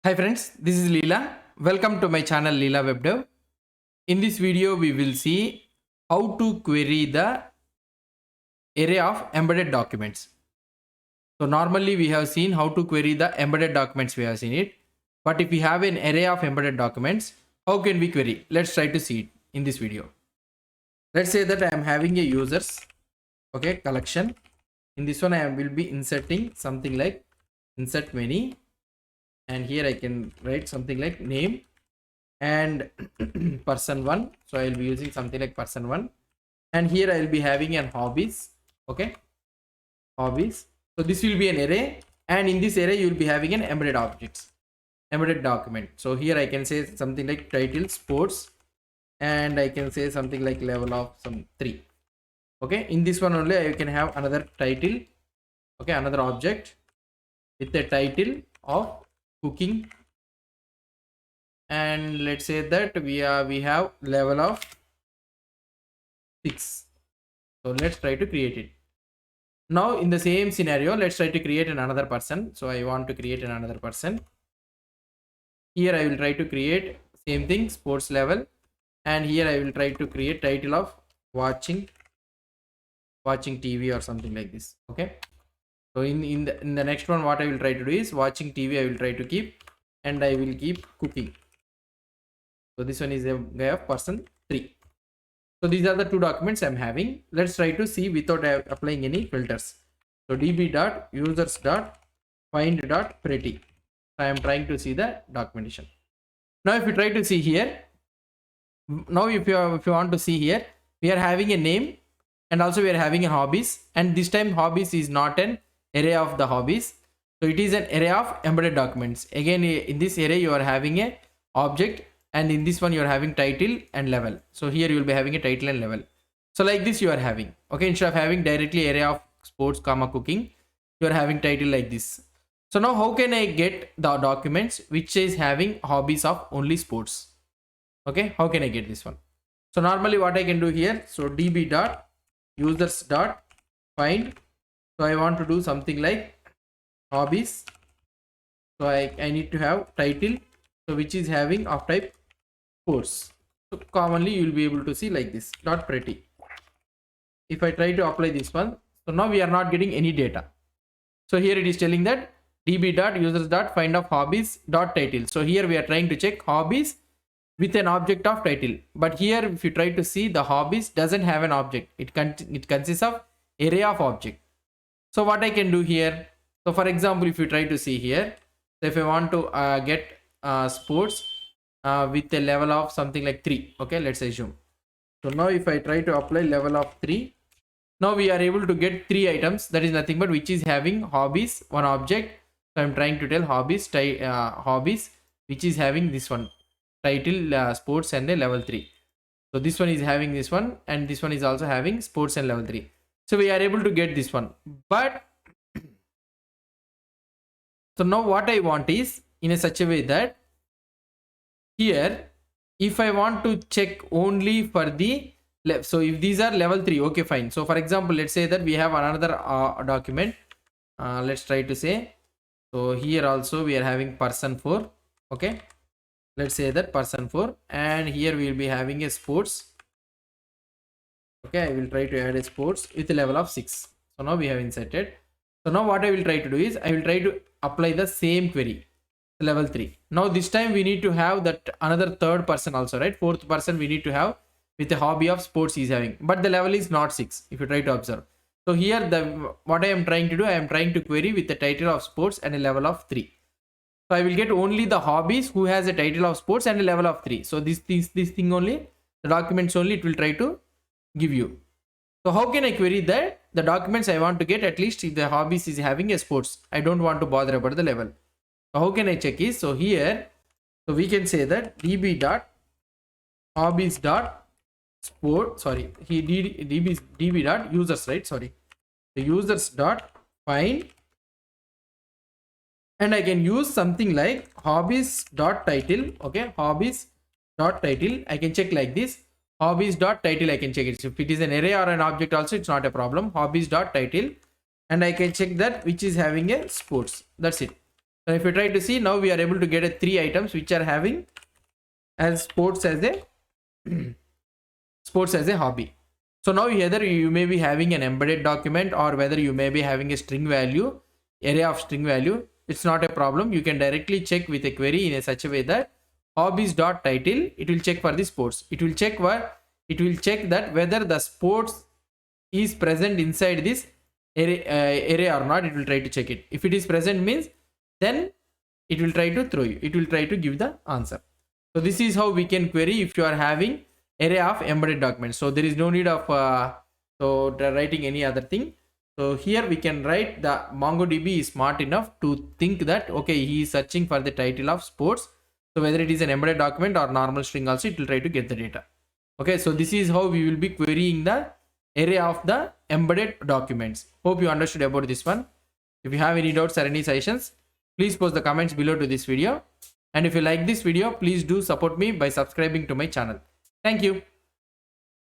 Hi friends, this is Leela. Welcome to my channel Leela Web Dev. In this video, we will see how to query the array of embedded documents. So normally we have seen how to query the embedded documents, we have seen it. But if we have an array of embedded documents, how can we query? Let's try to see it in this video. Let's say that I am having a users, collection. In this one, I will be inserting something like insert many, and here I can write something like name and person1. So I will be using something like person1, and here I will be having an hobbies. Hobbies. So this will be an array, and in this array you will be having an embedded document. So here I can say something like title sports, and I can say something like level of some 3. In this one only I can have another title, another object with the title of cooking, and let's say that we have level of 6. So let's try to create it. Now in the same scenario, let's try to create another person. So I want to create another person. Here I will try to create same thing, sports level, and here I will try to create title of watching TV or something like this. So in the next one, what I will try to do is watching TV. I will try to keep, and I will keep cooking. So this one is a guy of person 3. So these are the two documents I'm having. Let's try to see without applying any filters. So db.users.find.pretty. I am trying to see the documentation. Now if you try to see here, now if you want to see here, we are having a name, and also we are having a hobbies, and this time hobbies is not an array of the hobbies. So it is an array of embedded documents. Again, in this array you are having a object, and in this one you are having title and level. So here you will be having a title and level. So like this you are having, instead of having directly array of sports cooking, you are having title like this. So now how can I get the documents which is having hobbies of only sports? How can I get this one? So normally what I can do here, so db.users.find. So I want to do something like hobbies. So I need to have title, so which is having of type sports. So commonly you will be able to see like this dot pretty. If I try to apply this one, so now we are not getting any data. So here it is telling that db.users.find of hobbies.title. So here we are trying to check hobbies with an object of title, but here if you try to see, the hobbies doesn't have an object. It consists of array of object. So what I can do here, so for example, if you try to see here, so if I want to get sports with a level of something like 3, let's assume. So now if I try to apply level of 3, now we are able to get 3 items, that is nothing but which is having hobbies, one object. So I'm trying to tell hobbies which is having this one title, sports, and a level 3. So this one is having this one, and this one is also having sports and level 3. So we are able to get this one. But so now what I want is in a such a way that here if I want to check only for the left, so if these are level 3, fine. So for example, let's say that we have another document. Let's try to say, so here also we are having person 4. Let's say that person 4, and here we will be having a sports. I will try to add a sports with a level of 6. So now we have inserted. So now what I will try to do is I will try to apply the same query, level 3. Now this time we need to have that another third person also, right? Fourth person we need to have with a hobby of sports is having, but the level is not 6 if you try to observe. So here what I am trying to do, I am trying to query with the title of sports and a level of 3. So I will get only the hobbies who has a title of sports and a level of 3. So this thing only, the documents only it will try to give you. So how can I query that? The documents I want to get, at least if the hobbies is having a sports, I don't want to bother about the level. So how can I check is, so here, so we can say that db.hobbies.sport, sorry, db.users, right? Sorry, the users.find, and I can use something like hobbies.title. Hobbies.title, I can check like this. Hobbies.title, I can check it. So if it is an array or an object also, it's not a problem. Hobbies.title, and I can check that which is having a sports. That's it. So if you try to see, now we are able to get a 3 items which are having as sports as a sports as a hobby. So now either you may be having an embedded document or whether you may be having a string value, array of string value. It's not a problem. You can directly check with a query in such a way that hobbies.title, it will check for the sports. It will check that whether the sports is present inside this array or not. It will try to check it. If it is present means, then it will try to throw you. It will try to give the answer. So this is how we can query if you are having array of embedded documents. So there is no need of writing any other thing. So here we can write the MongoDB is smart enough to think that, okay, he is searching for the title of sports. So whether it is an embedded document or normal string also, it will try to get the data. Okay, so this is how we will be querying the array of the embedded documents. Hope you understood about this one. If you have any doubts or any suggestions, please post the comments below to this video. And if you like this video, please do support me by subscribing to my channel. Thank you.